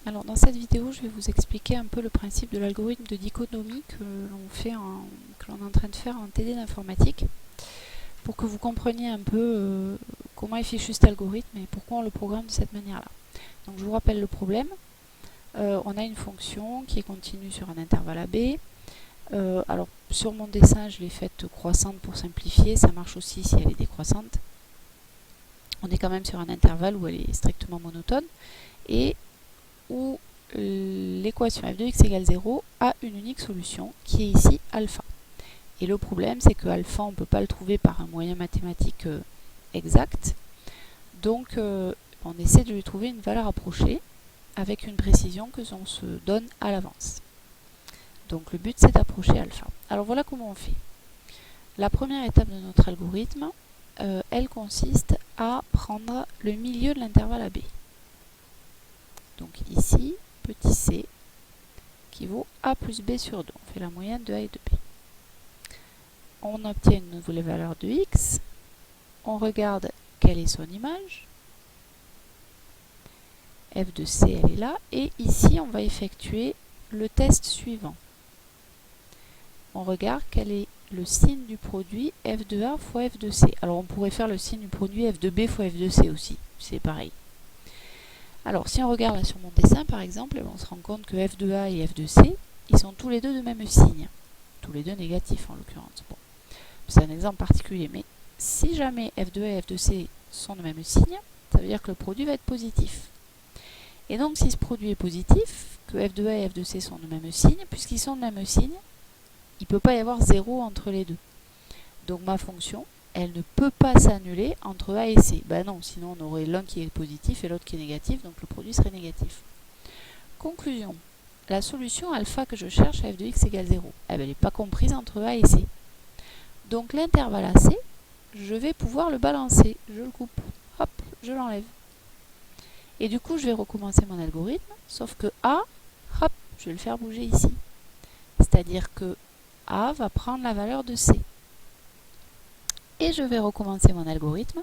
Alors dans cette vidéo, je vais vous expliquer un peu le principe de l'algorithme de dichotomie que l'on est en train de faire en TD d'informatique pour que vous compreniez un peu comment est fichu cet algorithme et pourquoi on le programme de cette manière-là. Donc je vous rappelle le problème. On a une fonction qui est continue sur un intervalle AB. Alors sur mon dessin, je l'ai faite croissante pour simplifier. Ça marche aussi si elle est décroissante. On est quand même sur un intervalle où elle est strictement monotone et où l'équation f de x égale 0 a une unique solution qui est ici alpha. Et le problème, c'est que alpha, on ne peut pas le trouver par un moyen mathématique exact. Donc on essaie de lui trouver une valeur approchée avec une précision que l'on se donne à l'avance. Donc le but, c'est d'approcher alpha. Alors voilà comment on fait. La première étape de notre algorithme, elle consiste à prendre le milieu de l'intervalle AB. Donc ici, petit c qui vaut a plus b sur 2. On fait la moyenne de a et de b. On obtient une nouvelle valeur de x. On regarde quelle est son image. F de c, elle est là. Et ici, on va effectuer le test suivant. On regarde quel est le signe du produit f de a fois f de c. Alors on pourrait faire le signe du produit f de b fois f de c aussi. C'est pareil. Alors, si on regarde là sur mon dessin, par exemple, on se rend compte que f de a et f de c, ils sont tous les deux de même signe. Tous les deux négatifs, en l'occurrence. Bon, c'est un exemple particulier, mais si jamais f de a et f de c sont de même signe, ça veut dire que le produit va être positif. Et donc, si ce produit est positif, que f de a et f de c sont de même signe, puisqu'ils sont de même signe, il ne peut pas y avoir 0 entre les deux. Donc, ma fonction, elle ne peut pas s'annuler entre A et C. Ben non, sinon on aurait l'un qui est positif et l'autre qui est négatif, donc le produit serait négatif. Conclusion. La solution alpha que je cherche à f de x égale 0, elle n'est pas comprise entre A et C. Donc l'intervalle AC, je vais pouvoir le balancer. Je le coupe, hop, je l'enlève. Et du coup, je vais recommencer mon algorithme, sauf que A, hop, je vais le faire bouger ici. C'est-à-dire que A va prendre la valeur de C. Et je vais recommencer mon algorithme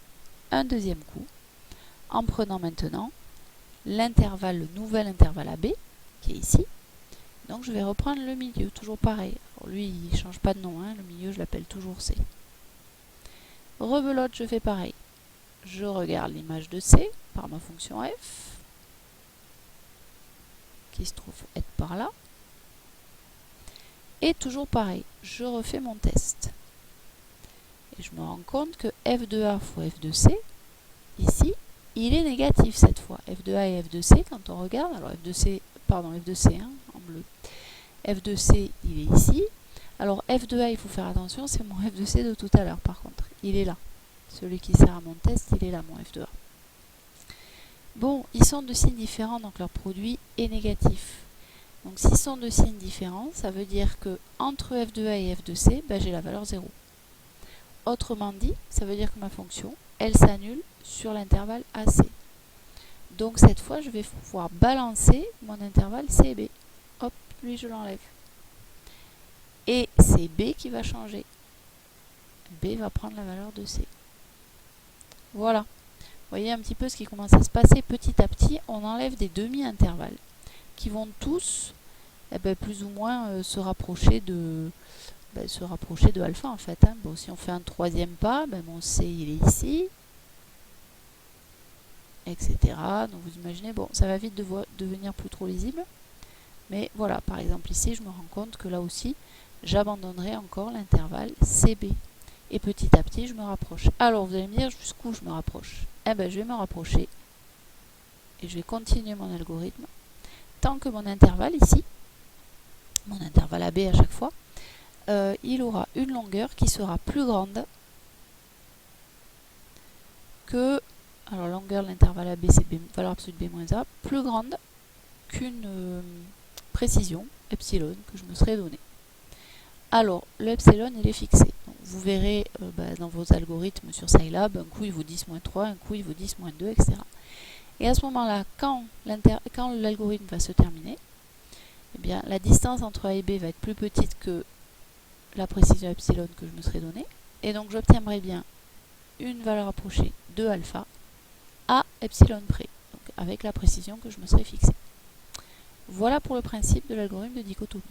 un deuxième coup en prenant maintenant l'intervalle, le nouvel intervalle AB qui est ici. Donc je vais reprendre le milieu, toujours pareil. Alors lui, il ne change pas de nom, hein, le milieu je l'appelle toujours C. Rebelote, je fais pareil. Je regarde l'image de C par ma fonction f qui se trouve être par là. Et toujours pareil, je refais mon test. Et je me rends compte que f de a fois f de c, ici, il est négatif cette fois. F de a et f de c, quand on regarde, alors f de c, hein, en bleu. F de c, il est ici. Alors f de a, il faut faire attention, c'est mon f de c de tout à l'heure par contre. Il est là. Celui qui sert à mon test, il est là, mon f de a. Bon, ils sont de signes différents, donc leur produit est négatif. Donc s'ils sont de signes différents, ça veut dire que entre f de a et f de c, ben, j'ai la valeur 0. Autrement dit, ça veut dire que ma fonction, elle s'annule sur l'intervalle AC. Donc cette fois, je vais pouvoir balancer mon intervalle C et B. Hop, lui je l'enlève. Et c'est B qui va changer. B va prendre la valeur de C. Voilà. Vous voyez un petit peu ce qui commence à se passer. Petit à petit, on enlève des demi-intervalles qui vont tous plus ou moins se rapprocher de alpha en fait. Hein. Bon, si on fait un troisième pas, mon C il est ici, etc. Donc vous imaginez, bon, ça va vite devenir plus trop lisible. Mais voilà, par exemple ici, je me rends compte que là aussi, j'abandonnerai encore l'intervalle CB. Et petit à petit, je me rapproche. Alors vous allez me dire jusqu'où je me rapproche. Je vais me rapprocher. Et je vais continuer mon algorithme. Tant que mon intervalle ici, mon intervalle AB à chaque fois, il aura une longueur qui sera plus grande que, alors longueur de l'intervalle AB c'est B, valeur absolue de B moins A, plus grande qu'une précision, epsilon, que je me serais donnée. Alors, le epsilon il est fixé. Donc, vous verrez dans vos algorithmes sur Scilab, un coup il vaut 10-3, un coup il vaut 10-2, etc. Et à ce moment-là, quand l'algorithme va se terminer, eh bien, la distance entre A et B va être plus petite que la précision epsilon que je me serais donnée. Et donc j'obtiendrai bien une valeur approchée de alpha à epsilon près, donc avec la précision que je me serais fixée. Voilà pour le principe de l'algorithme de dichotomie.